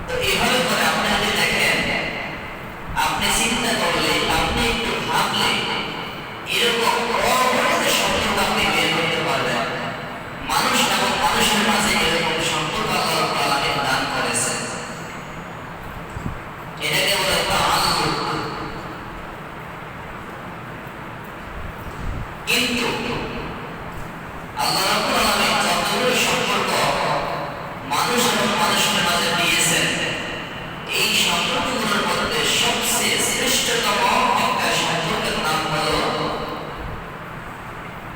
তো এইভাবে করে আপনি যদি দেখেন এটাকে বলে তাআল্লুক। কিন্তু আল্লাহ রাব্বুল আলামিন যতগুলো সম্পর্ক মানুষ এবং মানুষের মাঝে দিয়েছেন, এই সম্পর্কগুলোর মধ্যে সবচেয়ে শ্রেষ্ঠতম একটা সম্পর্কের নাম হলো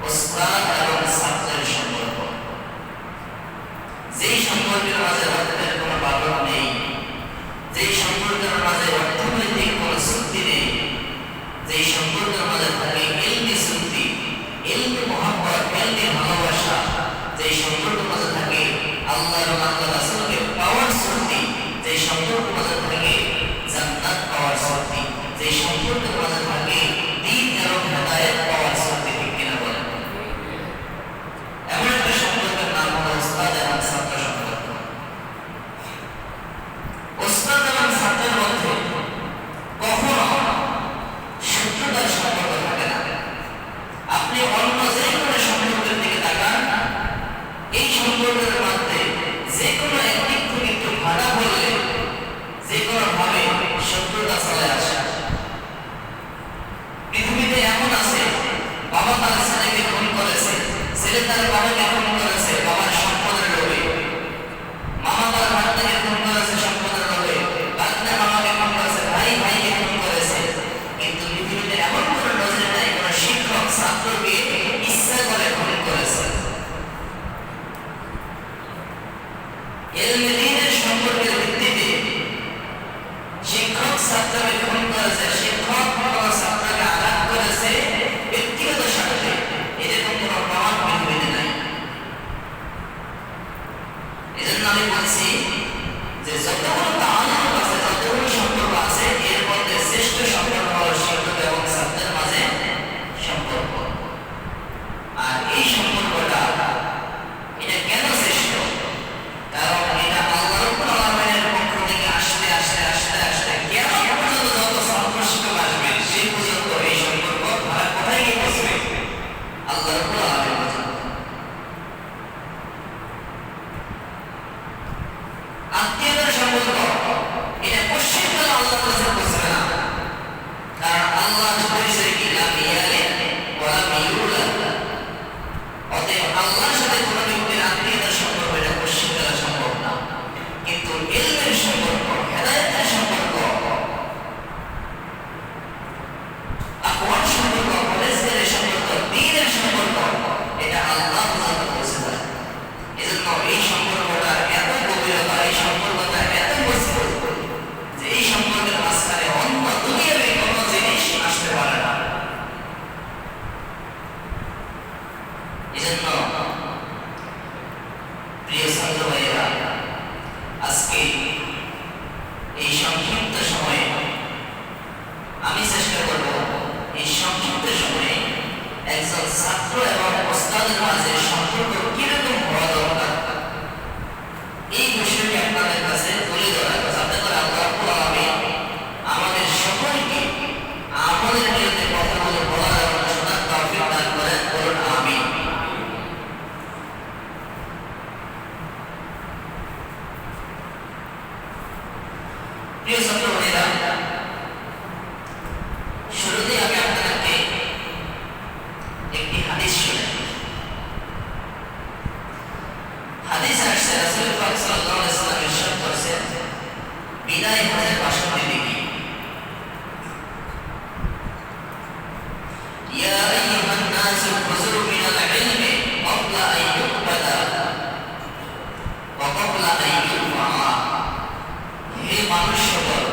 ওস্তাদ এবং ছাত্রের সম্পর্ক। যেই সম্পর্কের মাঝে রক্তের কোনো বাঁধন নেই, যেই সম্পর্কের মাঝে অর্থনৈতিক কোনো চুক্তি নেই, যেই সম্পর্কের মাঝে থাকে ইলমি চুক্তি, ইলমি মুহাব্বত, ইলমি ভালোবাসা, যেই সম্পর্কের মাঝে থাকে আল্লাহ এবং আল্লাহ রাসূলকে পাওয়ার চুক্তি, যেই সম্পর্কের মাঝে থাকে জান্নাত পাওয়ার চুক্তি, যেই সম্পর্কের মাঝে থাকে দ্বীন এবং হেদায়েত পাওয়ার চুক্তি। ঠিক কিনা বলেন? এমন একটা সম্পর্কের নাম হলো ওস্তাদ এবং ছাত্র সম্পর্ক। ওস্তাদ এবং ছাত্রের মধ্যে কখনো শত্রুতার সম্পর্ক থাকে না। আপনি অন্য যে কোনো সম্পর্কের দিকে তাকান, এই সম্পর্কের মধ্যে যে কোনো একদিক থেকে একটু ভাড়া হলে যে কোনো ভাবে শত্রুতা চলে আসে। পৃথিবীতে এমন আছে, বাবা তার ছেলেকে খুন করেছে, ছেলে তার বাবাকে খুন করেছে বাবার সম্পদের লোভে, মামা তার ভাইকে খুন করেছে সম্পদের লোভে, ভাগ্নে মামাকে খুন করেছে, ভাই ভাইকে খুন করেছে। কিন্তু পৃথিবীতে এমন কোনো নজির নাই কোনো শিক্ষক ছাত্রকে ইচ্ছা করে খুন করেছে। ইলমে দ্বীনের সম্পর্কের ভিত্তিতে শিক্ষক ছাত্রকে খুন করেছে, শিক্ষক কোনো ছাত্রকে আঘাত করেছে ব্যক্তিগত স্বার্থে, এরকম কোনো প্রমাণ পৃথিবীতে নাই। এজন্য আমি বলছি যে যতগুলো তাআল্লুক আছে, যতগুলো সম্পর্ক আছে, এর মধ্যে শ্রেষ্ঠ সম্পর্ক হলো শিক্ষক এবং ছাত্রের মাঝে সম্পর্ক। আর এই সম্পর্কটা এটা কেন শ্রেষ্ঠ? কারণ এটা আল্লাহ রাব্বুল আলামিনের পক্ষ থেকে আসতে আসতে আসতে আসতে কিয়ামত পর্যন্ত যত ছাত্র শিক্ষক আসবে, সেই পর্যন্ত এই সম্পর্ক তারা কোথায় গিয়ে পৌঁছবে? আল্লাহ রাব্বুল আলামিন পর্যন্ত। আত্মীয়তার সম্পর্ক এটা পশ্চিমকালে আল্লাহর কাছে পৌঁছবে না। কারণ আল্লাহ বলেছে কি, লাম ইয়ালিদ ওয়া লাম ইউলাদ। অতএব আল্লাহর সাথে কোনো ব্যক্তির আত্মীয়তার সম্পর্ক এটা পশ্চিমকালে সম্ভব না। কিন্তু ইলমের সম্পর্ক, হেদায়েতের সম্পর্ক, তাকওয়ার সম্পর্ক, পরহেজগারের সম্পর্ক, দ্বীনের সম্পর্ক, এটা আল্লাহ পর্যন্ত পৌঁছে যায়। এজন্য এই সম্পর্কটা এত গভীরতা, এই সম্পর্কটা এত মজবুত যে এই সম্পর্কের মাঝখানে অন্য দুনিয়াবি কোনো জিনিস আসতে পারে না। এজন্য প্রিয় ছাত্র ভাইয়েরা, আজকে এই সংক্ষিপ্ত সময়ে আমি চেষ্টা করব এই সংক্ষিপ্ত সময়ে একজন ছাত্র এবং ওস্তাদের মাঝে সম্পর্ক কিরকম হওয়া দরকার, এই বিষয়টি আপনাদের কাছে তুলে ধরা, যাতে করে আল্লাহ রাব্বুল আলামিন আমাদের সকলকে আমাদের বিরুদ্ধে কথাগুলো বলার এবং শোনার তৌফিক দান করেন। বলুন আমিন। প্রিয় ছাত্র ভাইরা, শুরুতেই আমি আপনাদেরকে একটি হাদিস শোনাই। হাদিস আসছে, রাসূল পাক সাল্লাল্লাহু আলাইহি ওয়াসাল্লাম ইরশাদ করেছেন বিদায় হজের ৬২ দিকে, ইয়া আইয়ুহান নাসু খুযু মিনাল ইলমি ক্বাবলা আন ইউকবাদা ওয়া ক্বাবলা আন ইউরফা। হে মানুষ সকল,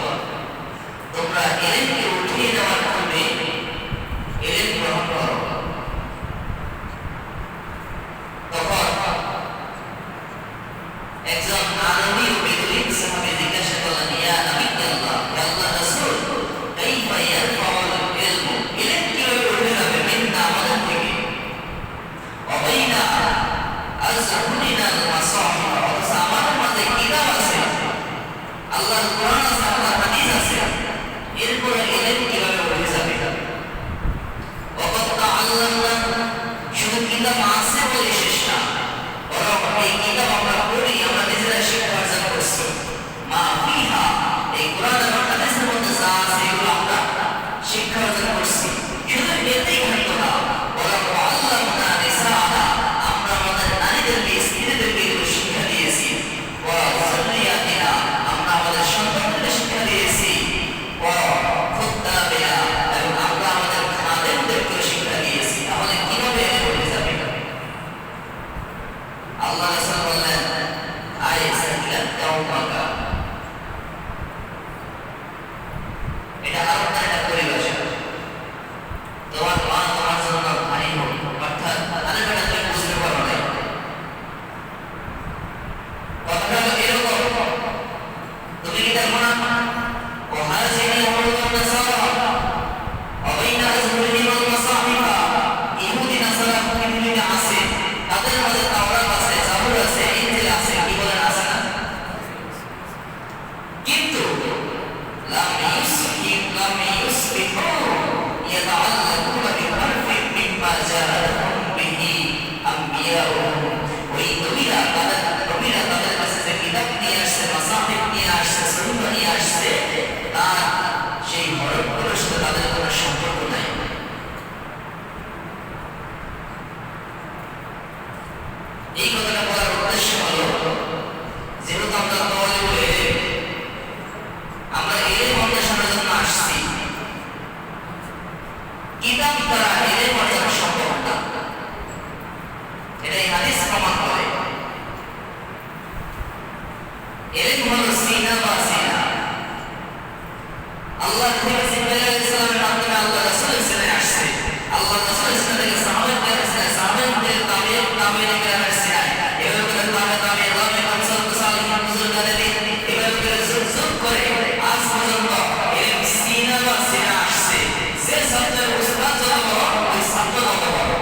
শিক্ষা অর্জন করছি, শুধু এতেই থাকতো না, বরং আল্লামনা নিসাআনা, আমরা আমাদের নারীদেরকে স্ত্রীদেরকে এগুলো শিক্ষা দিয়েছি, ওয়া যুররিয়াতিনা, আমরা আমাদের সন্তানদেরকে শিক্ষা দিয়েছি, ওয়া খুদ্দামিনা, এবং আমরা আমাদের খাদেমদেরকে শিক্ষা দিয়েছি। তাহলে কিভাবে এটা বলে যাবে? আল্লাহ রাসূল বললেন আইসাল্লাত কাউমাকা, এটা আরবদের একটা পরিভাষা। তোমার মা তোমার জন্য ভাই হোক, অর্থাৎ তাদের বেটা তুমি বুঝতে পারো না, কথাটা হলো এরকম। তুমি কি দেখো না ও হাজিনি ওয়ালুদ নাসারা অবাইনা আজহুরিহিম ওয়াল মাসাহিফা, ইহুদি নাসারা পৃথিবীতে আছে, তাদের মধ্যে তাওরাত আছে, জাবুর আছে, ইনজিল আছে, কি বলেন আছে না? কিন্তু লাম ইউসবিহু ইয়াতাআল্লাকুনা বিহারফিন মিম্মা জাআহুম বিহি আমবিয়াউহুম, ওই নবীরা তাদের কাছে যে কিতাব নিয়ে আসছে, মাসাহিফ নিয়ে আসছে, সুন্নাহ নিয়ে আসছে, তার সেই হরফগুলোর সাথে তাদের কোনো সম্পর্ক নাই। এই কথাটা বলার উদ্দেশ্য হলো, যেহেতু আমরা তাওয়ালিবুল ইলম, আমরা ইলম অন্বেষণের জন্য আসছি, কিতাব দ্বারা ইলম অর্জন সম্ভব না, এটাই হাদিস প্রমাণ করে। ইলম হলো সিনা বা সিনা, আল্লাহ থেকে জিবরাইল আলাইহিস সালামের মাধ্যমে আল্লাহ রাসূলের সিনে আসছে, আল্লাহ রাসূলের সিনা থেকে সাহাবাদের সিনে, সাহাবাদের তাবিঈন, তাবিঈন কেরামের সিনে, এভাবে করে তাবিঈন রামি আমসাল সালিহিন বুজুর্গদের, এভাবে করে যুগ করে আজ পর্যন্ত ইলম সিনা বা সিনা আসছে। যে ছাত্রের উস্তাদ যত বড়, ওই ছাত্র তত বড়।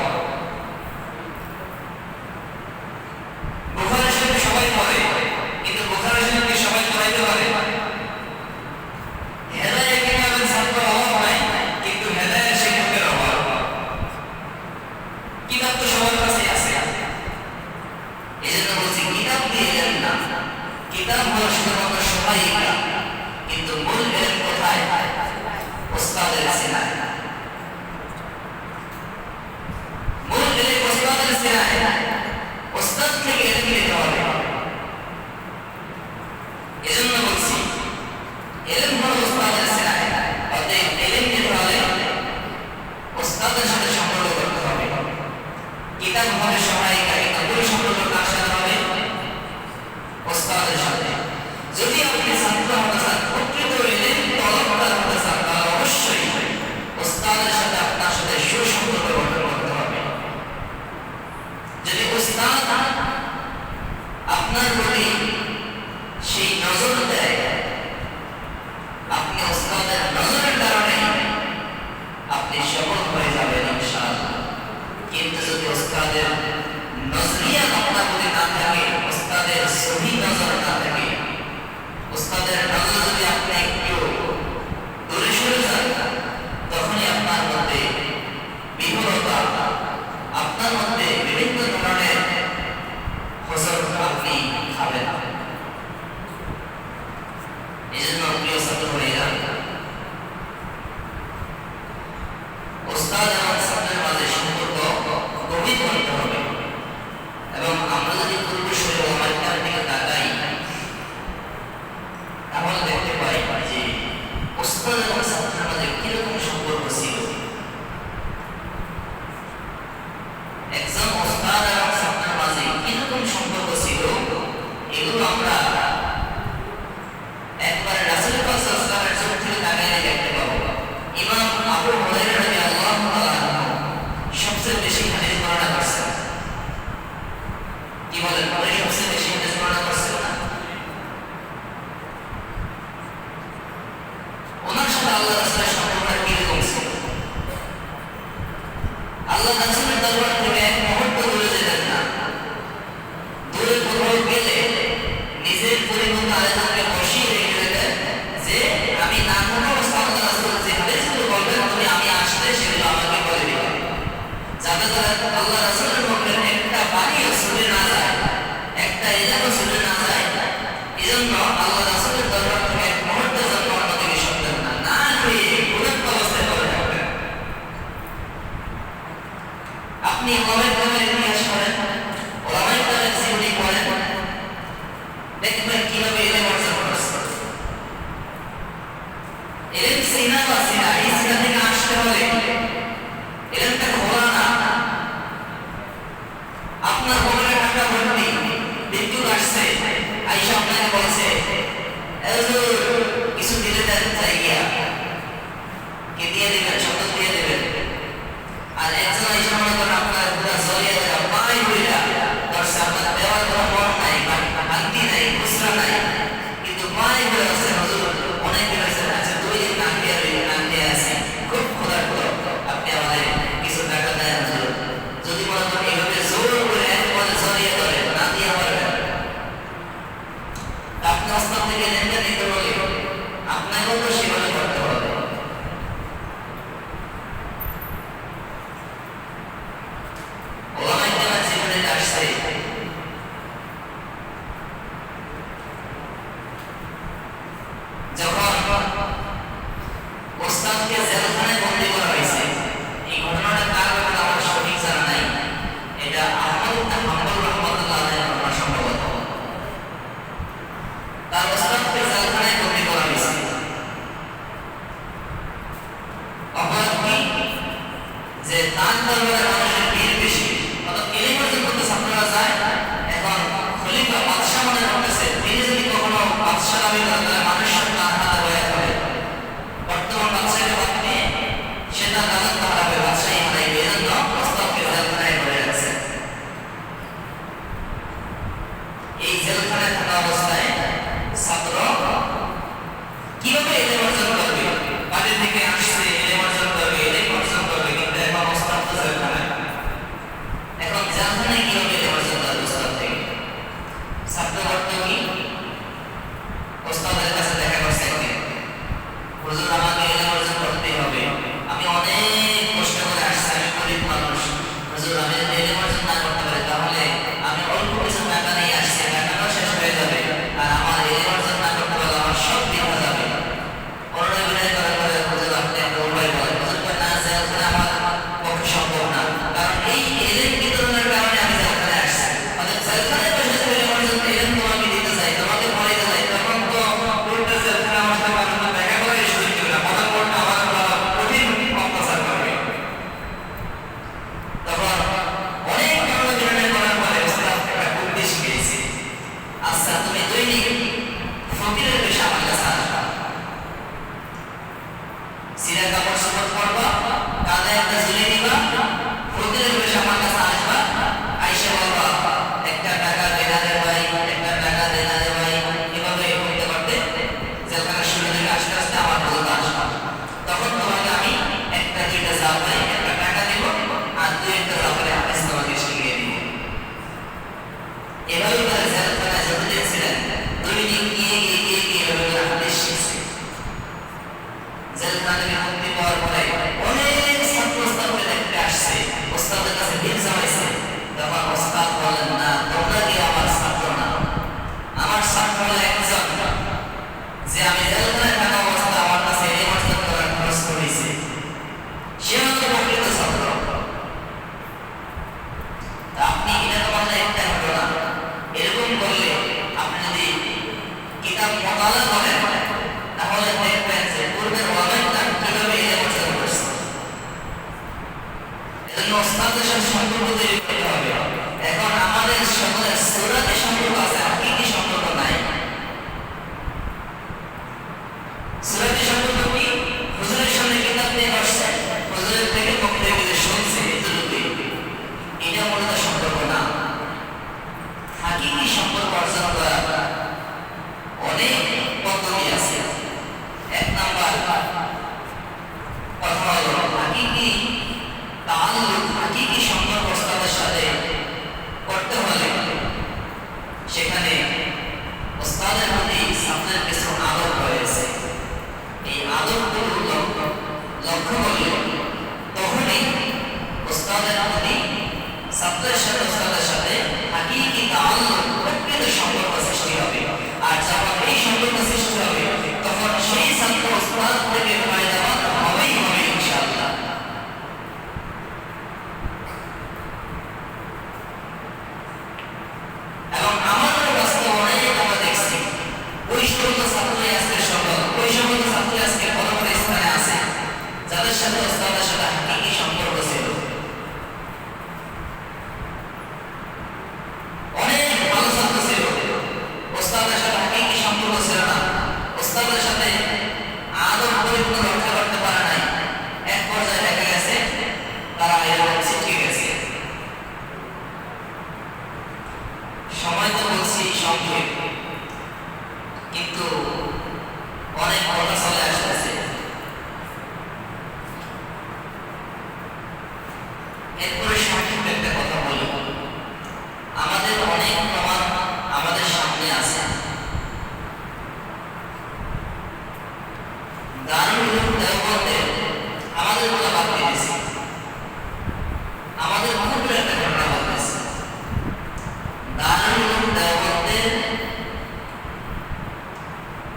বুখারী শরীফ সবাই পড়ে, কিন্তু বুখারী শরীফ কি সবাই পড়াইতে পারে? হেদায়েত কিতাবের ছাত্র অভাব নাই, কিন্তু হেদায়েত শিক্ষকের অভাব। কিতাব তো সবার কাছেই আছে, এই জন্য বলছি কিতাব দিয়ে ইলম না, কিতাব হলো শুধুমাত্র সহায়িকা, কিন্তু মূল ইলম কোথায়? উস্তাদের সিনায়। মূল ইলম উস্তাদের সিনায়, উস্তাদ থেকে ইলম নিতে হবে। এজন্য বলছি ইলম হলো উস্তাদের সিনায়, অতএব ইলম নিতে হলে উস্তাদের সাথে সম্পর্ক করতে হবে। কিতাব হবে সহায়িকা, কিন্তু মূল সম্পর্ক কার সাথে হবে? উস্তাদের সাথে। যদি আপনি ছাত্র হতে চান, প্রকৃত ইলম তলবদার হতে চান, তাহলে অবশ্যই উস্তাদের সাথে আপনার সাথে সুসম্পর্ক গঠন করতে হবে। যদি উস্তাদ আপনার প্রতি সেই নজর দেয়, আপনি উস্তাদের নজরের কারণে আপনি সফল হয়ে যাবেন ইনশাআল্লাহ। কিন্তু যদি উস্তাদের নজরিয়া আপনার প্রতি না থাকে, উস্তাদের সহি নজর না থাকে, উস্তাদের নজর যদি আপনি একটু দূরে সরে যান, তখনই আপনার মধ্যে বিফলতা, আপনার মধ্যে বিভিন্ন ধরনের ফসল আপনি খাবেন। এই জন্য প্রিয় ছাত্র ভাইরা, উস্তাদ এবং ছাত্রের মাঝে সম্পর্ক গভীর করতে হবে। এবং আমরা যদি পূর্বসূরি ওলামার দিকে তাকাই, তাহলে দেখতে পাই যে উস্তাদ এবং ছাত্রের মাঝে কিরকম সম্পর্ক ছিল। একজন উস্তাদ এবং ছাত্রের মাঝে কিরকম সম্পর্ক ছিল, এগুলো আমরা একবারে রাসূল পাক সাল্লাল্লাহু আলাইহি ওয়াসাল্লামের চোখ থেকে তাকিয়ে দেখতে পাবো। ইমাম আবু হুরায়রা রাদিয়াল্লাহু তাআলা সবচেয়ে বেশি হাদিস বর্ণনা করছেন। কি বলেন? পরে সবচেয়ে বেশি হাদিস বর্ণনা করছেন না? ওনার সাথে এলেন সিনা বা সিনা, এই সিনা থেকে আসতে হলে এলেনটা খোলা না। আপনার পকেটে টাকা ভর্তি, বিদ্যুৎ আসছে, আইসা আপনাকে বলছে কিছু দিলে দেন জায়গা, কে দিয়ে দেবেন, শব্দ দিয়ে দেবেন। আর একজন আইসা মনে করেন আপনার পুরো জড়িয়ে দেওয়া পাই বইটা দর্শক আপনার দেওয়ার কোনো মন নাই, শান্তি নাই, খুচরা নাই, কিন্তু পাই বলে আছে হুজুর অনেক দিন আছে, আচ্ছা 2 দিন না খেয়ে আছে, খুব ক্ষুধার্ত, আপনি আমাদের কিছু টাকা দেন হুজুর। যদি মনে করেন এইভাবে জোর করে একবারে জড়িয়ে ধরে না দিয়ে পারবেন, আপনি অস্তাব থেকে লেনদেন নিতে বলে আপনাকেও তো সেভাবে করতে হবে। ওলামায়ে কেরামের জীবনে এটা আসছে। যখন ওস্তাদকে জেলখানায় বন্দী করা হয়েছে, এই ঘটনাটা কার ব্যাপারে আমার সঠিক জানা নাই, এটা আহমদ হাম্বল রহমাতুল্লাহ আলাইহির ঘটনা সম্ভবত। তার ওস্তাদকে জেলখানায় বন্দী করা হয়েছে, অপরাধ কি যে তার দরবারে মানুষের ভিড় বেশি, অর্থাৎ এলিম অর্জন করতে ছাত্ররা যায়। এখন খলিফা বাদশাহ মনে করতেছে তিনি যদি কখনো বাদশাহ দাবি করেন তাহলে মানুষ সব তার হাতে বয়ে যাবে, বর্তমান বাদশাহের বাদ নিয়ে সে তার রাজত্ব হারাবে, বাদশাহী হারাইবে, এজন্য ওস্তাদকে জেলখানায় ভরে রাখছে। এই জেলখানায় থাকা অবস্থায় ছাত্র কিভাবে এলিম অর্জন করবে, বাড়ি থেকে আসছে এলিম অর্জন করবে, এলিম অর্জন করবে, কিন্তু এখন ওস্তাদ তো জেলখানায়। এখন জেলখানায় কিভাবে এলিম অর্জন করবে ওস্তাদ থেকে? ছাত্র করতে কি ওস্তাদের কাছে দেখা করছে একদিন, হুজুর আমাকে এলিম অর্জন করতেই হবে, আমি অনেক কষ্ট করে আসছি, আমি গরিব মানুষ, হুজুর আমি যদি এলিম অর্জন না করতে পারি তাহলে আমি অল্প কিছু টাকা নিয়ে আসছি, টাকাটাও শেষ হয়ে যাবে, আর আমার এলিম অর্জন না করতে পারলে আমার সব বৃথা যাবে। অন্যায় বিনয় করার পরে হুজুর আপনি একটা উপায় বলেন। হুজুর কয় না, জেলখানে আমার পক্ষে সম্ভব না, কারণ এই এলিম বিতরণের কারণে আমি জেলখানায় আসছি। অর্থাৎ জেলখানায় বসে যে এলিম অর্জন এলিম তোমাকে দিতে চাই, তোমাকে পড়াইতে চাই, তখন তো উল্টা জেলখানে আমার সাথে পারবেন না, দেখা করে সুযোগ দেবে না, মনে করতে আমার কঠিন অত্যাচার করবে। তখন অনেক অন্যায় বিনয় করার পরে ওস্তাদ একটা বুদ্ধি শিখিয়েছে, আচ্ছা তুমি দৈনিক ফকিরের বেশে আমার কাছে আসবা, সিরা কাপড় সাপড় পরবা, কাঁধে একটা ঝুলি নিবা, ফকিরের বেশে আমার কাছে আসবা, আইসা বলবা একটা টাকা দেনারে ভাই, একটা টাকা দেনারে ভাই, এভাবে করতে করতে জেলখানার শুরু থেকে আস্তে আস্তে আমার পর্যন্ত আসবা। তখন তোমাকে আমি একটা দুইটা জাফরে একটা টাকা দিব, আর 2-1টা জাফরে হাদিস তোমাকে শিখিয়ে দিব। এভাবে করে জেলখানায় যতদিন ছিলেন দৈনিক গিয়ে এভাবে করে হাদিস শিখছে। জেলখানা থেকে মুক্তি পাওয়ার পরে অনেক ছাত্র ওস্তাদকে দেখতে আসছে, ওস্তাদের কাছে ভিড় জমাইছে। তখন ওস্তাদ বলেন না, তোমরা কি আমার ছাত্র না, আমার ছাত্র হলো একজন যে আমি জেলখানায় থাকা অবস্থায় আমার কাছে এলিম অর্জন করার খরচ করেছে, সে হলো প্রকৃত ছাত্র। আপনি এটা তো বললে একটা ঘটনা, এরকম করলে আপনি যদি কিতাব মোতালা করেন তাহলে দেখবেন যে পূর্বের ওলামায়ে কিভাবে এলিম অর্জন করছে। এজন্য ওস্তাদের সাথে সম্পর্ক তৈরি করতে হবে। এখন আমাদের সকলের সূরাতে সম্পর্ক আছে, হাকিকি সম্পর্ক নাই। সূরাতে সম্পর্ক কি? হুজুরের সামনে কিতাব নিয়ে বসছে, হুজুরের থেকে বক্তব্য দিয়ে শুনছে, এতটুকুই, এটা মূলত সম্পর্ক না। হাকিকি সম্পর্ক অর্জন করা অনেক পদ্ধতি আছে। 1 নাম্বার কথা হলো হাকিকি তাআল্লুক, হাকিকি সম্পর্ক ওস্তাদের সাথে করতে হলে সেখানে ওস্তাদের প্রতি ছাত্রের কিছু আদব রয়েছে। এই আদবগুলো লক্ষ্য করলে তখনই ওস্তাদের প্রতি ছাত্রের সাথে ওস্তাদের সাথে হাকিকি তাআল্লুক, প্রকৃত সম্পর্ক সৃষ্টি হবে। আর যখন এই সম্পর্ক সৃষ্টি হবে তখন সেই ছাত্র ওস্তাদ থেকে ফায়দাবান হবেই হবে ইনশাআল্লাহ। এবং আমাদের বাস্তবনে আমরা দেখছি ওই সমস্ত ছাত্রই আজকে সফল, ওই সমস্ত ছাত্রই আজকে বড় বড় আমাদের গুলো বাদ দিয়ে দিয়েছি। আমাদের মনে একটা ঘটনা বলতেছে, দারুল উলুম দেওবন্দের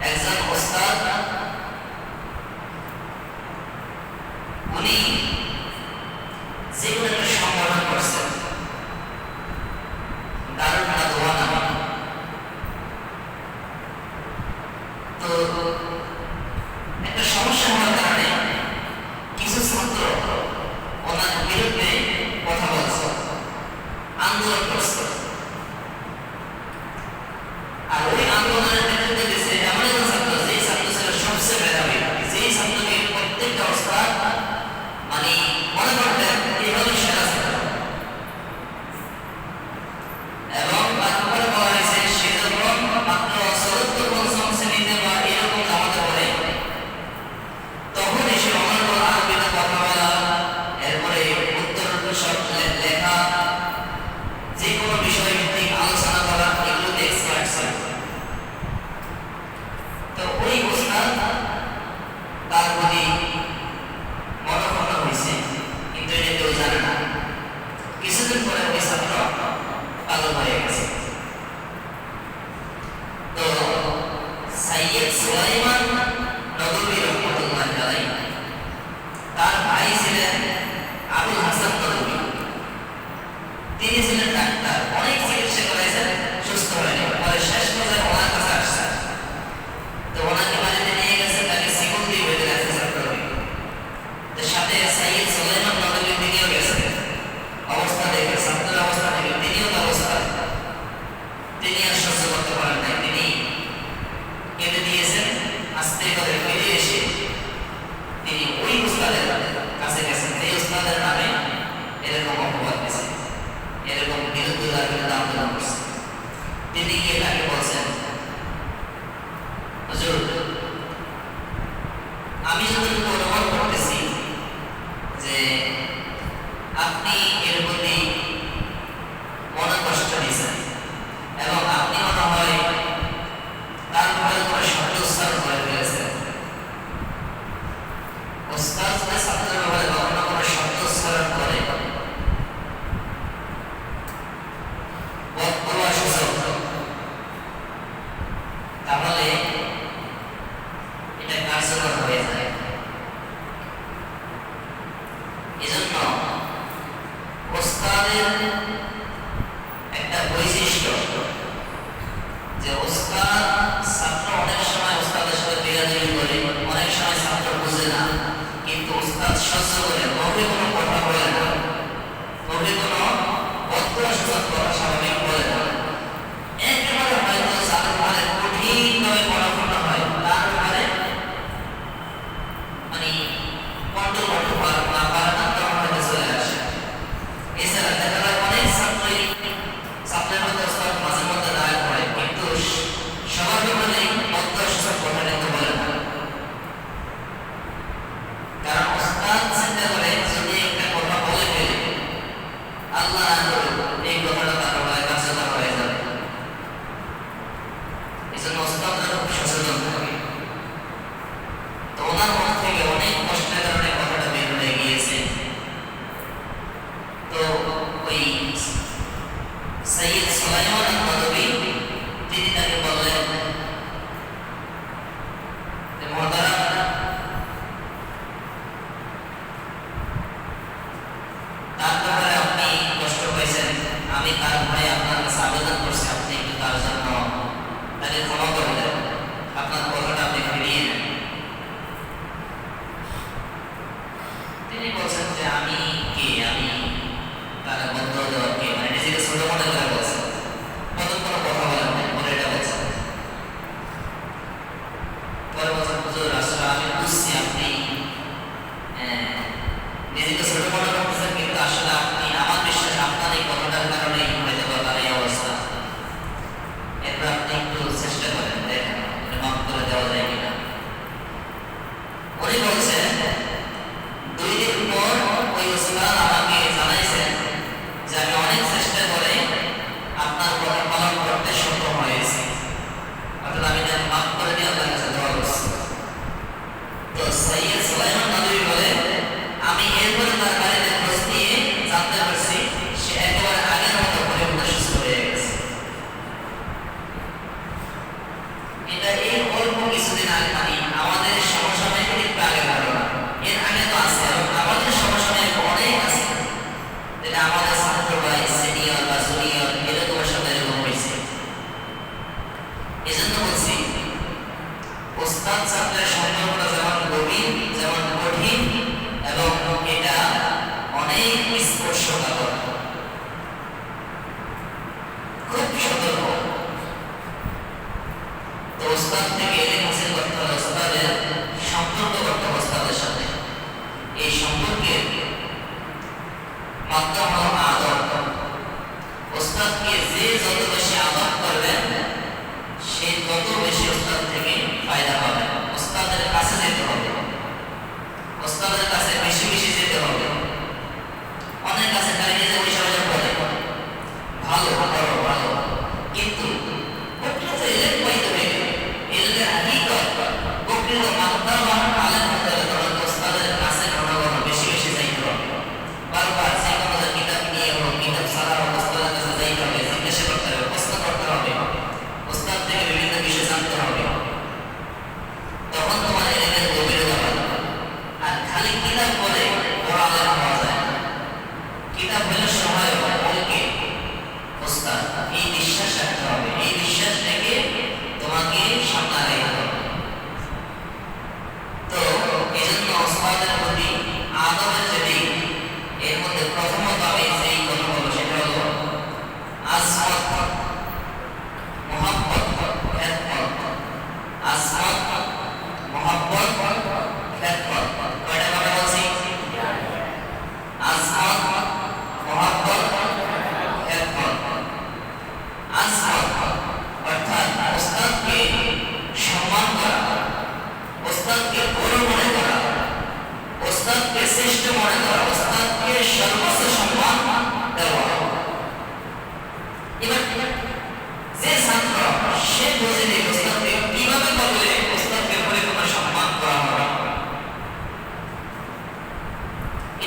একজন ওস্তাদ, উনি যে কোনো একটা সংগঠন করছেন দারুল নাদওয়া নামে। তো একটা সমস্যা হওয়ার কারণে কিছু ছাত্র ওনার বিরুদ্ধে কথা বলছে, আন্দোলন করছে। আর ওই আন্দোলনের নেতৃত্বে দিয়েছে এমন একজন ছাত্র, যেই ছাত্র ছিল সবচেয়ে মেধাবী, যেই ছাত্রকে প্রত্যেকটা ওস্তাদ মানে মনে করতেন এইভাবে সেরা ছাত্র। এবং তারপরে বলা হয়েছে সে যখন মাত্র ৪ম-৫ম শ্রেণীতে বা এরকম জামাতে পড়ে, তখন এসে অনর্গল আরবিতে কথা বলা, এরপরে উত্তর সব লেখা, যে কোনো বিষয় ভিত্তিক আলোচনা করা, এগুলোতে এক্সপার্ট ছিল। তো ওই ওস্তাদ তার প্রতি মনোক্ষুণ্ণ হয়েছে, কিন্তু এটা কেউ জানে না। কিছুদিন পরে ওই ছাত্র পাগল হয়ে গেছে। তো সাইয়্যিদ সুলাইমান নদভী রহমাতুল্লাহ আলাইহি, তার ভাই ছিলেন আবুল হাসান নদভী। তিনি ছিলেন ডাক্তার, অনেক চিকিৎসা করেছেন, সুস্থ হয়নি। পরে শেষ পর্যায়ে ওনার কাছে আসছেন। তো ওনাকে বাড়িতে নিয়ে গেছে, তাকে শিকল দিয়ে বেঁধে রাখছে ছাত্রকে। তো সাথে সাইয়্যিদ সুলাইমান নদভী তিনিও গেছেন। অবস্থা দেখে, ছাত্রের অবস্থা দেখে তিনিও তার অবস্থা তিনি আর সহ্য করতে পারেন নাই, তিনি কেঁদে দিয়েছেন। আস্তে করে ফিরে এসে তিনি ওই উস্তাদের কাছে গেছেন, যে উস্তাদের নামে এরকম অপবাদ দিয়েছে, এরকম বিরুদ্ধতার বিরুদ্ধে আন্দোলন করছে। তিনি গিয়ে তাকে বলছেন, হুজুর, আমি যতটুকু অনুভব করতেছি যে আপনি এর প্রতি মনে কষ্ট দিয়েছেন, এবং আপনি মনে হয় তার ব্যাপারে কোনো শব্দ উচ্চারণ করে ফেলেছেন। ওস্তাদ যদি ছাত্রের ব্যাপারে কখনো কোনো শব্দ উচ্চারণ করে, বদদোয়া সূচক, তাহলে এটা কার্যকর হয়ে যায়। এজন্য ওস্তাদের একটা বৈশিষ্ট্য, যে ওস্তাদ ছাত্র অনেক সময় ওস্তাদের সাথে বিরাজমান করে, অনেক সময় ছাত্র বুঝে না, কিন্তু ওস্তাদ সহ্য করে, মুখে কোনো কথা বলে না, মুখে কোনো বদদোয়া সূচক কথা স্বাভাবিক বলে না। একেবারে হয়তো যার ব্যাপারে কঠিনভাবে পড়াশোনা হয়, তার ব্যাপারে মানে কন্ট্রোল না পারে না, তখন হয়তো চলে আসে। এছাড়া দেখা যায় অনেক ছাত্রের মধ্যে ওস্তাদ মাঝে মধ্যে রাগ হয়, কিন্তু সবার ব্যাপারে বদদোয়া সূচক কথা কিন্তু বলে না। কারণ ওস্তাদ চিন্তা করে, যদি একটা কথা বলে ফেলে, আল্লাহ না করুক, এই কথাটা তার ব্যাপারে কার্যকর হয়ে যাবে। এই জন্য ওস্তাদরা খুব সচেতন থাকে। তো ওনার মন থেকে অনেক কষ্টের কারণে কথাটা বের হয়ে গিয়েছে। তো ওই সাইয়্যিদ সুলাইমান নদভী তিনি তাকে বললেন, যে মুহতারাম, তার ব্যাপারে আপনি কষ্ট পাইছেন, আমি তার ভাই আপনার কাছে আবেদন করছি, আপনি একটু তার জন্য তাকে ক্ষমা করে দেন, আপনার কথাটা আপনি ফিরিয়ে নেন। তিনি বলছেন যে আমি কে, আমি তারা বদদোয়া দেওয়ার কে, মানে নিজেকে ছোট মনে করে বলছেন, প্রথম কোনো কথা বলেন নাই, পরে এটা বলছেন। পরে বলছেন, হুজুর, আসলে আমি বুঝছি আপনি নিজেকে ছোট মনে করতেছেন, কিন্তু আসলে আপনি, আমার বিশ্বাস আপনার এই কথাটার কারণেই হয়তো বা তার এই অবস্থা। এরপর আপনি একটু চেষ্টা করেন, দেখেন মাফ করে দেওয়া যায় কিনা। উনি বলছেন, 2 দিন পর ওই ওস্তাদ আমাকে জানাইছেন যে আমি অনেক চেষ্টা করে আপনার কথা পালন করতে সক্ষম হয়েছি, অর্থাৎ আমি তাকে মাফ করে দিয়ে আপনার কাছে দোয়া করছি। তো সাইয়্যিদ সুলাইমান নদভী বলে,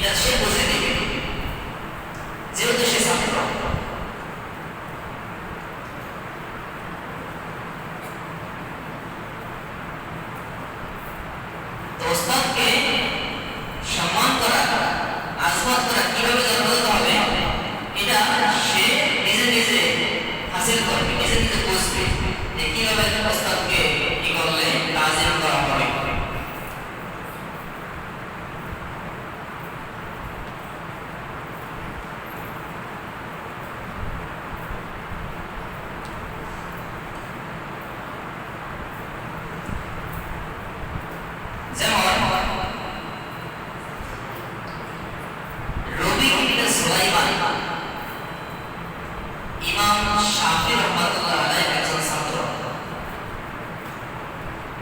এটা সে বুঝে নেবে, যেহেতু সে ছাত্র। তো ওস্তাদকে সম্মান করা, আজমাত করা কিভাবে জন্মগত হবে, এটা সে নিজে নিজে হাসিল করবে, নিজে নিজে বুঝবে যে কিভাবে ওস্তাদকে কি করলে তাজিম করা হবে। যেমন রবি ইবনে সুলাইমান ইমাম শাফি রাহমাতুল্লাহ আলাইহির একজন ছাত্র,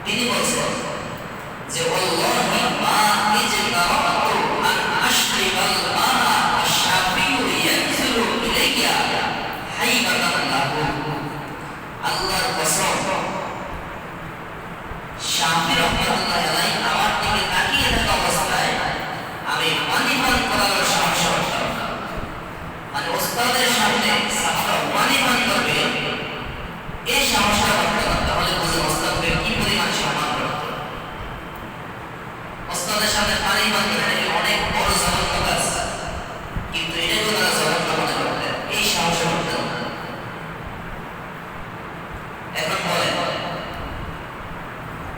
তিনি বলছেন যে ওয়াল্লাহি মা ইজতারাতু আন আশরিবাল মা'a আশ-শাফিউ ইয়ানজিলু ইলাইয়া হাইবাতান লাহু। আল্লাহর কসম, শাফি রাহমাতুল্লাহ আলাইহি আমার দিকে তাকিয়ে থাকা অবস্থায় আমি পানি পান করার সাহস করতাম না। মানে ওস্তাদের সামনে ছাত্র পানি পান করবে, এই সাহসটা করতাম না। তাহলে বুঝে ওস্তাদকে কি পরিমাণ সম্মান করত। ওস্তাদের সামনে পানি পান করে নাকি অনেক বড় জঘন্য কাজ, কিন্তু এটাকে তারা জঘন্য মনে করতেন, এই সাহস করতেন না। এখন বলেন,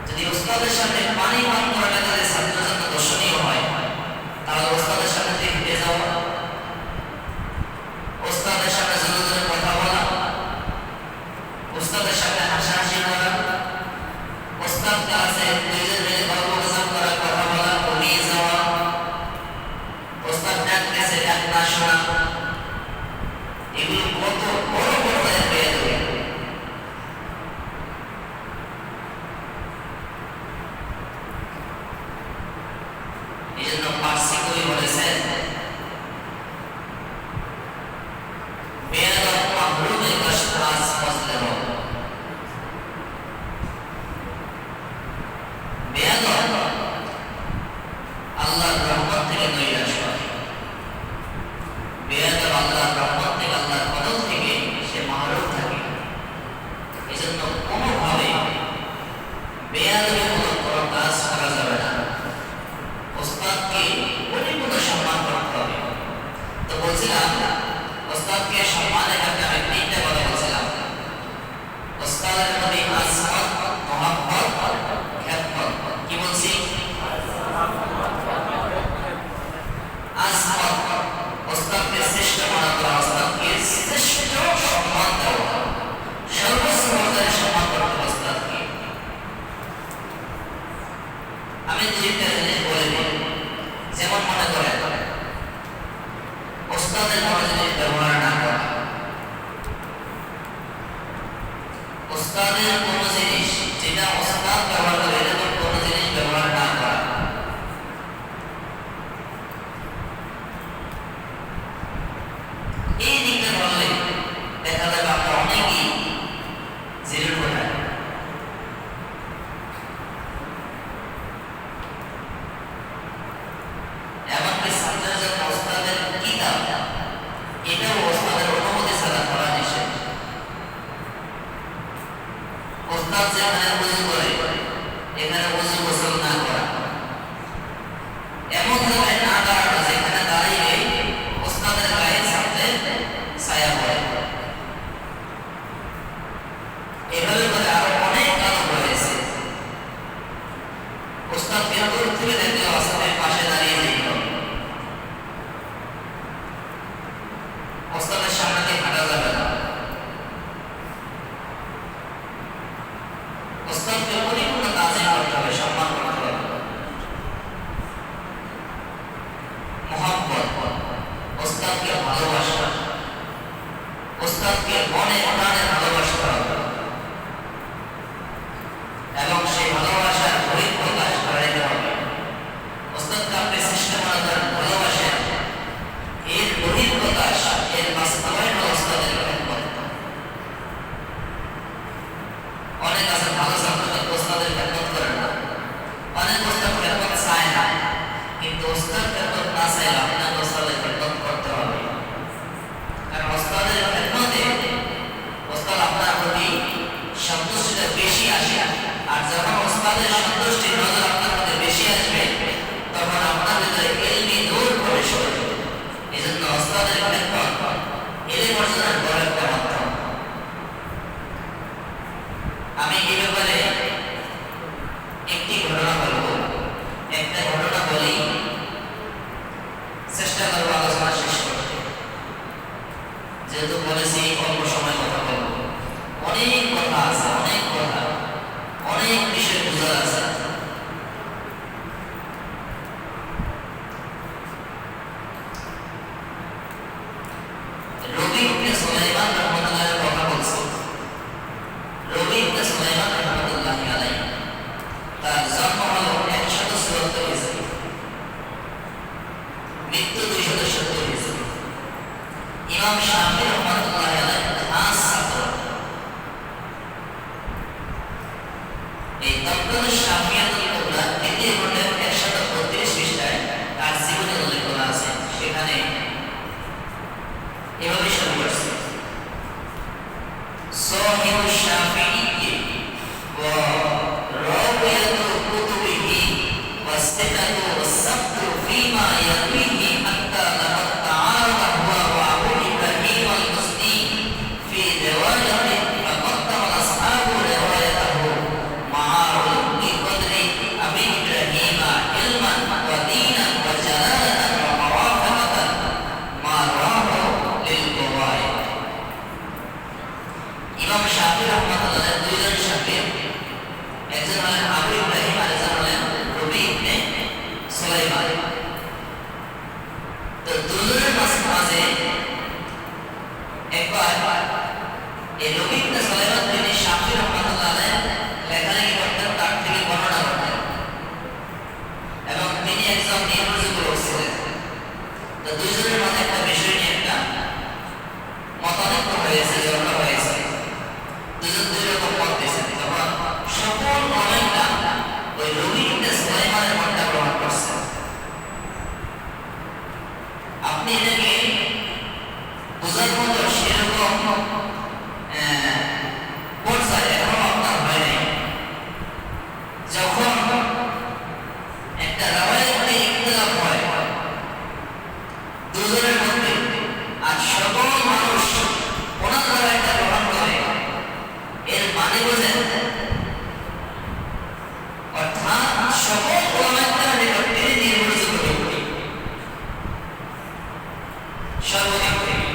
যদি ওস্তাদের সামনে পানি পান করাটা তাদের ছাত্রের জন্য দর্শনীয় হয়, তাহলে ওস্তাদের সামনে দেখতে যাওয়া, ওস্তাদের সামনে জোরে জোরে কথা বলা, ওস্তাদের সামনে হাসাহাসি করা, ওস্তাদ কাছে দুইজন মিলে গল্প গুজব করা, কথা বলা, ঘুমিয়ে যাওয়া, ওস্তাদ ডাকতেছে ডাক না শোনা, এগুলো কত বড় পর্যায়ে হয়ে যাবে। এই জন্য পার্সি কবি বলেছেন, বেয়াদব মাহরুমে কশতাস ফজলে রো। বেয়াদব আল্লাহর রহমত থেকে নৈরাশ হয়, বেয়াদব আল্লাহর রহমত থেকে, আল্লাহর ফজল থেকে সে মাহরুম থাকে। এই জন্য কোনোভাবে বেয়াদবের মতো কোনো কাজ করা যাবে না। ওস্তাদকে পরিপূর্ণ সম্মান করতে হবে। তো বলছিলাম, ওস্তাদকে সম্মানের ক্ষেত্রে আমি তিনটা কথা বলছিলাম। ওস্তাদের প্রতি আজমত, মহব্বত, খিদমত। কি বলছি? আজমত, ওস্তাদকে শ্রেষ্ঠ মনে করা, ওস্তাদকে শ্রেষ্ঠ সম্মান দেওয়া, সর্বোচ্চ পর্যায়ে সম্মান করতে হবে ওস্তাদকে। আমি দুইটা জিনিস বলে দিই। যেমন মনে করেন, ওস্তাদের কোনো জিনিস ব্যবহার না করা, ওস্তাদের কোনো জিনিস যেটা ওস্তাদ ব্যবহার করে এরকম কোনো জিনিস ব্যবহার না করা। এই দিকটা ধরলে দেখা যাবে আমরা অনেকেই জিরো ঘটাই। এমনকি ছাত্রের জন্য ওস্তাদের কিতাব, এটাও ওস্তাদের অনুমতি ছাড়া পড়া নিষেধ। والثقة والصبر فيما يرويه حتى لقد تعارض هو وأبو إبراهيم المسلم في رواية فقدم أصحاب روايته مع علو قدر أبي إبراهيم علما ودينا وجلالة وموافقة ما رواه للبخاري. ইমাম শাফি রাহমাতুল্লাহ দুইজন শাফি, একজন হলেন আবু ইব্রাহিম আর একজন হলেন রবি ইবনে সুলাইমান। তো দুজনের মাঝে একবার এই রবি ইবনে সুলাইমান তিনি শাফি রাহমাতুল্লাহ লেখালেখি করতেন, তার থেকে বর্ণনা করতেন এবং তিনি একজন নির্ভরযোগ্য লোক ছিলেন। তো দুইজনের মাঝে একটা বিষয় নিয়ে একটা মতানৈক্য হয়েছে, ঝগড়া হয়েছে। দুজন দুই রকম মত দিয়েছেন। তখন সকল উলামারা ওই রবি ইবনে সুলাইমানের মতটা গ্রহণ করছে। আপনি এটাকে বোঝার মতো সেরকম পর্যায়ে এখনো আপনার হয় নাই। যখন একটা রাওয়ায়াতে ইখতিলাফ হয় দুজনের মধ্যে, আর সকল মানুষ ওনার রাওয়ায়াতটা গ্রহণ করে, এর মানে বোঝেন, অর্থাৎ সকল উলামাদের নিকট তিনি নির্ভরযোগ্য ব্যক্তি সর্বদিক থেকে।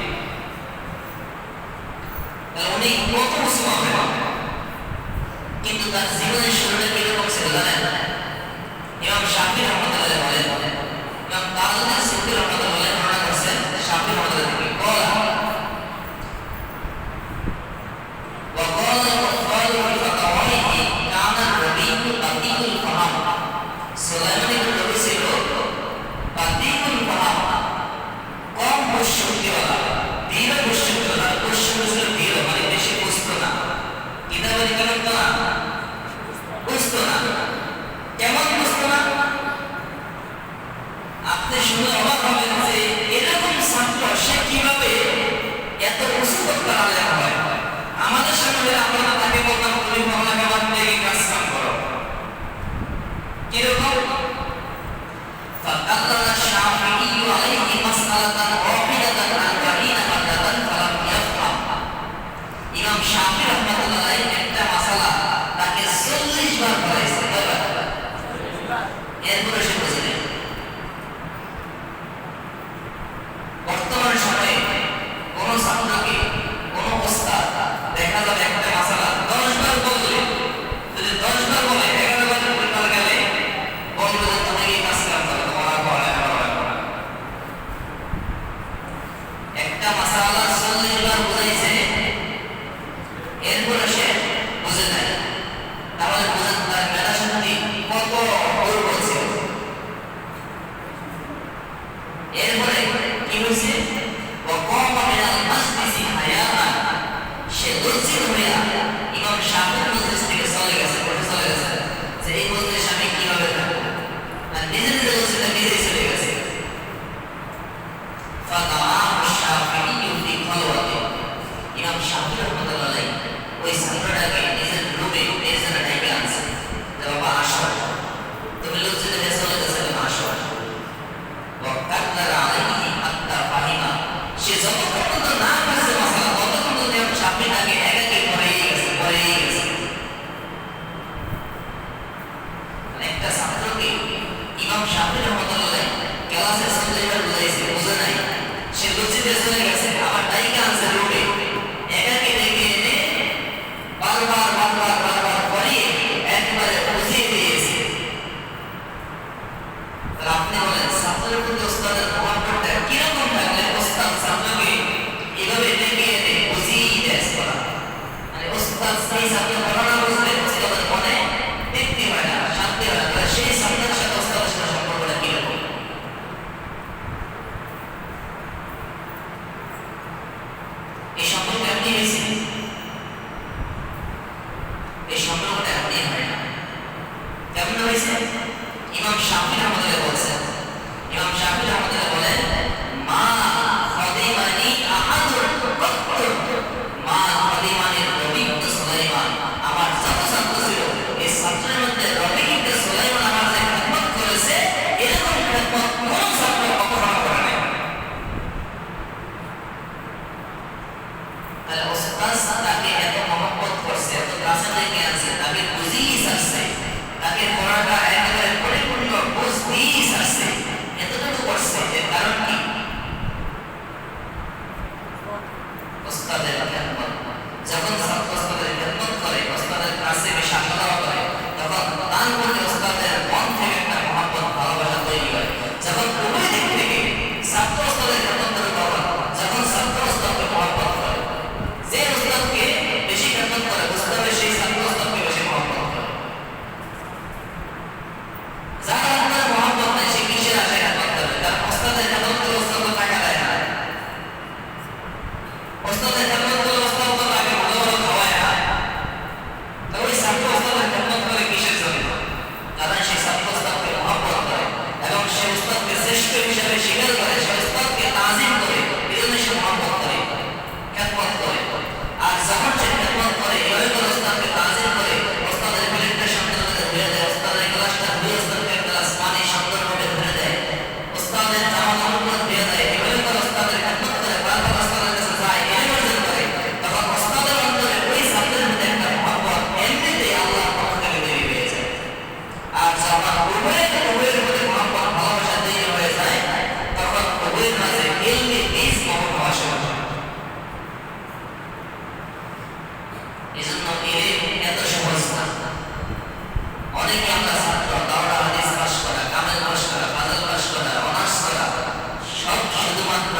উনি কত মুসলমান হবেন, কিন্তু তার জীবনের শুরুটা কিরকম ছিল জানেন? ইমাম শাফি রাহমাতুল্লাহ বলেন, ইমাম তাজউদ্দিন সিদ্দিক রাহমাতুল্লাহ বর্ণনা করছেন শাফি রাহমাতুল্লাহ থেকে, وقال القفال في فتاويه كان الربيع بطيء الفهم. সুলাইমান ইবনে রবি ছিল বাতিকুল ফাহাম, কম বুঝশক্তিওয়ালা, ধীর বুঝশক্তিওয়ালা। বুঝশক্তি ছিল ধীর, মানে বেশি বুঝতো না, কিতাবের কি করতো না, বুঝতো না। কেমন বুঝতো না? আপনি শুনে অবাক হবেন যে এরকম ছাত্র সে কিভাবে এত উঁচু করতে হয়। আমাদের সামনে আমরা তাকে বলতাম তুমি বাংলা কেমন থেকে কাজ কাম করো, কিরকম? فقرر الشافعي عليه مسألة واحدة أربعين مرة فلم يفهم. ইমাম শাফি রাহমাতুল্লাহ একটা মাসালা তাকে 40 বার পড়াইছে, এরপরে সে বুঝলেন। বর্তমান সময়ে কোন ছাত্রকে কোন ওস্তাদ দেখা যাবে একটা মাসালা 10 বার বললে, যদি 10 বার বলে 11 বার পরীক্ষা গেলে বলবে যে তুমি এই কাজ করো, তোমার পড়া একটা মাসালা 40 বার বুঝাইছে, এরপরে সে বুঝে নাই। তাহলে বুঝেন তার মেধা শক্তি কত দুর্বল ছিল। এরপরে কি হয়েছে? সে লজ্জিত হইয়া ইমাম শাফির মজলিস থেকে চলে গেছে, চলে গেছে যে এই মজলিস আমি কিভাবে থাকবো, আর নিজে নিজে লজ্জিত নিজেই চলে গেছে। ইমাম শাফি রাহমাতুল্লাহ ওই ছাত্রটাকে নিজের রুমে নিজের ডেকে আনছে, যে বাবা আসো, তুমি লজ্জিত হয়ে চলে গেছে, আসো। সে যতক্ষণ না বুঝতে মাসালা ততক্ষণ ইমাম শাফি তাকে একাকে পড়াই গেছে। একটা ছাত্রকে ইমাম শাফি রাহমাতুল্লাহ ক্লাসে 40 বার বুঝাইছে, বুঝে নাই, সে লজ্জিত চলে গেছে। আবার ডাইকে আনছে রুমে, একাকে ডেকে এনে বারবার পড়িয়ে একবারে বুঝিয়ে দিয়েছে। আপনি বলেন ছাত্রের প্রতি ওস্তাদের মহব্বতটা কিরকম থাকলে ওস্তাদ ছাত্রকে এভাবে ডেকে এনে বুঝিয়ে দেয় করা, মানে ওস্তাদ সেই ছাত্র পড়ানো বুঝলে ওস্তাদের মনে তৃপ্তি হয় না, শান্তি হয় না, সেই ছাত্রের সাথে ওস্তাদের সাথে সম্পর্কটা কিরকম? এই সম্পর্ক এমনি হয়েছে, এই সম্পর্কটা এমনি হয় না। কেমন হয়েছে? ইমাম শাফি রাহমাতুল্লাহ বলছেন, ইমাম শাফি রাহমাতুল্লাহ বলেন, মা খাদিমানি আহাদুন কত্তু, মা খাদিমানির রবি ইবনে সুলাইমান, আমার যত ছাত্র ছিল এই ছাত্রের মধ্যে রবি ইবনে সুলাইমান আমার যে খিদমত করেছে সে উস্তাদকে শ্রেষ্ঠ হিসেবে স্বীকার করে, সে উস্তাদকে তাজিম করে, এজন্য সে মহব্বত করে, খেদমত করে। আর যখন সে খেদমত করে, এভাবে করে উস্তাদকে তাজিম করে, উস্তাদের প্লেটটা সুন্দরভাবে ধুয়ে দেয়, উস্তাদের গ্লাসটা ধুয়ে উস্তাদকে এক গ্লাস পানি সুন্দরভাবে ধুয়ে দেয়, উস্তাদের জামা কাপড় ধুয়ে দেয়, এভাবে করে উস্তাদের খেদমত করে, বারবার উস্তাদের কাছে যায়, এই অর্জন করে। তখন উস্তাদের অন্তরে ওই ছাত্রের মধ্যে একটা মহব্বত এমনিতেই আল্লাহর পক্ষ থেকে তৈরি হয়ে যায়। আর যখন উভয়ের মধ্যে মহব্বত ভালোবাসা তৈরি হয়ে যায়, তখন উভয়ের মাঝে ইলমে বীজ বপন হওয়া শুরু হয়। এজন্য ইলম এত সহজ না। অনেকে আমরা ছাত্র, দাওরা হাদিস পাস করা, কামেল পাস করা, ফাজল পাস করা, অনার্স করা, সব শুধুমাত্র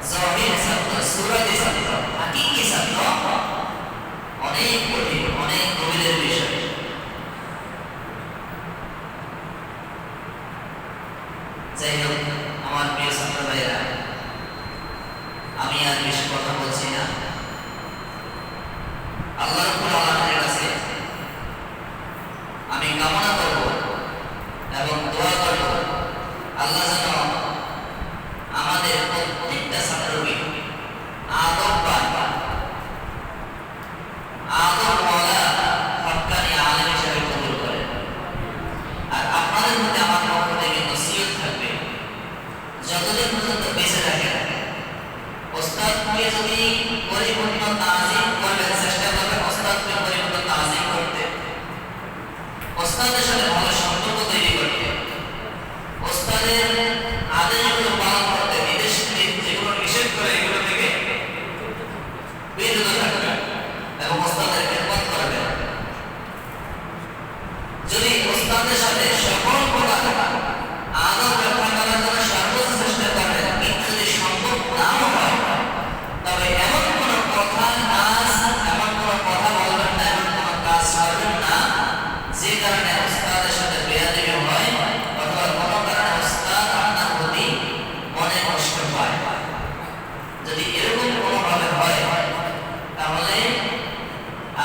জহির ছাত্র, সুরাতি ছাত্র, হাকিকি ছাত্র, অনেক কঠিন, অনেক গভীরের বিষয়। যাই হোক আমার প্রিয় ছাত্র ভাইয়েরা, আমি আর বেশি কথা বলছি না। আল্লাহ রাব্বুল আলামিনের কাছে আমি কামনা করব এবং দোয়া করব, আল্লাহ যেন আমাদের প্রত্যেকটা ছাত্রকে আদববান, আদবওয়ালা হক্কানি আলেম হিসেবে কবুল করেন। আর আপনাদের মধ্যে আমার পক্ষ থেকে নসিহত থাকবে, যতদিন পর্যন্ত বেঁচে থাকেন, ওস্তাদকে যদি পরিপূর্ণ তাজিম করবেন, চেষ্টা করবেন ওস্তাদকে পরিপূর্ণ তাজিম করতে, ওস্তাদের সাথে ভালো সম্পর্ক তৈরি করতে, ওস্তাদের আদেশগুলো পালন করতে, বিদেশ যেগুলো নিষেধ করে এগুলো থেকে বিরত থাকবেন এবং ওস্তাদের খেদমত করবেন। যদি ওস্তাদের সাথে সকল প্রকার আদব রক্ষা করার জন্য সর্বোচ্চ চেষ্টা করেন, কিন্তু যদি সম্ভব নাও হয়, তবে এমন কোনো কথা, কাজ, এমন কোনো কথা বলবেন না, এমন কোনো কাজ করবেন না যে কারণে ওস্তাদের সাথে বেয়াদবি হয়, অথবা কোনো কারণে ওস্তাদ আপনার প্রতি মনে কষ্ট পায়। যদি এরকম কোনোভাবে হয়, তাহলে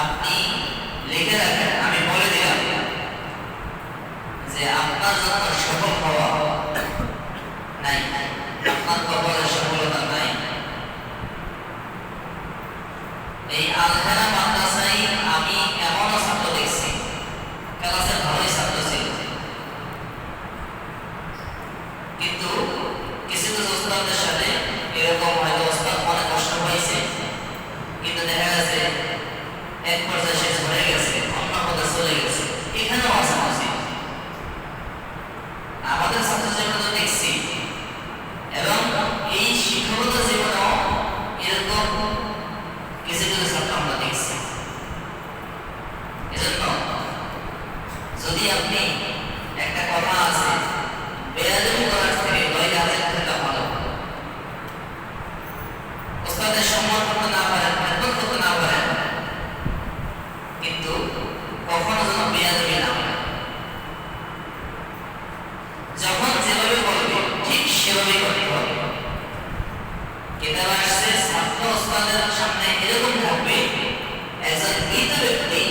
আপনি লিখে রাখেন, আমি বলে দিলাম যে আপনার জন্য সফল হওয়া নাই, আপনার কপালে সফলতা নাই। এই আলহেরা মাদ্রাসায় আমি এমনও ছাত্র দেখছি, ক্লাসের ভালোই ছাত্র ছিল, কিন্তু কিছু কিছু ওস্তাদের সাথে এরকম হয়তো ওস্তাদ মনে কষ্ট পাইছে, কিন্তু দেখা গেছে এক পর্যায়ে সে ঝরে গেছে, অন্য পথে চলে গেছে। এখানেও আছে মসজিদ, আমাদের ছাত্র জীবনে দেখছি, এবং এই শিক্ষকতা জীবনেও এরকম কিছু কিছু ছাত্র আমরা দেখছি। এজন্য যদি আপনি, একটা কথা আছে, বেয়াদবি করার থেকে দয় হাজার টাকা ভালো। ওস্তাদের সম্মান করতে না পারেন, খেদমত করতে না পারেন, কিন্তু কখনো যেন বেয়াদবি না হয়। যখন যেভাবে বলবে ঠিক সেভাবেই করতে হবে। কিতাবে আসছে, ছাত্র ওস্তাদের সামনে এরকম থাকবে, একজন মৃত ব্যক্তি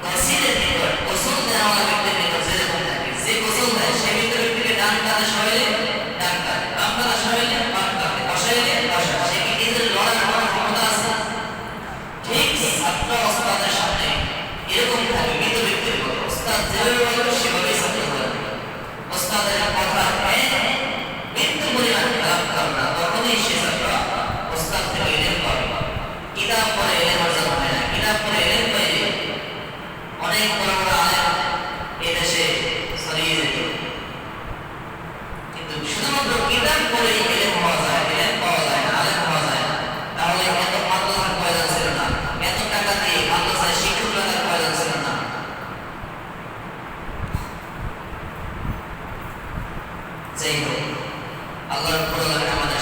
তসিলের নিকট, গোসল দেওয়ালা ব্যক্তির নিকট যেরকম থাকে, যে গোসল দেয় সে মৃত ব্যক্তিকে ডান কাঁধে সরাইলে ডান কাঁধে, বাম কাঁধে সরাইলে বাম কাঁধে, বসাইলে বসা, সে কি নিজের লড়ার কোনো ক্ষমতা আছে? ঠিক ছাত্র ওস্তাদের সামনে এরকম থাকবে, মৃত ব্যক্তির মতো। ওস্তাদ যেভাবে বলবে সেভাবেই ছাত্র করবে। ওস্তাদের কথা মৃত্যু পরিমাণ খারাপ করবে না, তখনই সে ছাত্র ওস্তাদ থেকে ইলম পাবে। কিতাব পড়ে ইলম অর্জন হয় না, কিতাব পড়ে ইলম পাইলে অনেক বড় বড় আলেম এই দেশে ছড়িয়ে যেত, কিন্তু শুধুমাত্র কিতাব পড়ে ইলম হওয়া যায়, ইলম পাওয়া যায় না, আলেম হওয়া যায় না। তাহলে এত মাদ্রাসার প্রয়োজন ছিল না, এত টাকা দিয়ে মাদ্রাসায় শিক্ষক রাখার প্রয়োজন ছিল না। যাই হোক, আল্লাহ রাব্বুল আলামিন আমাদের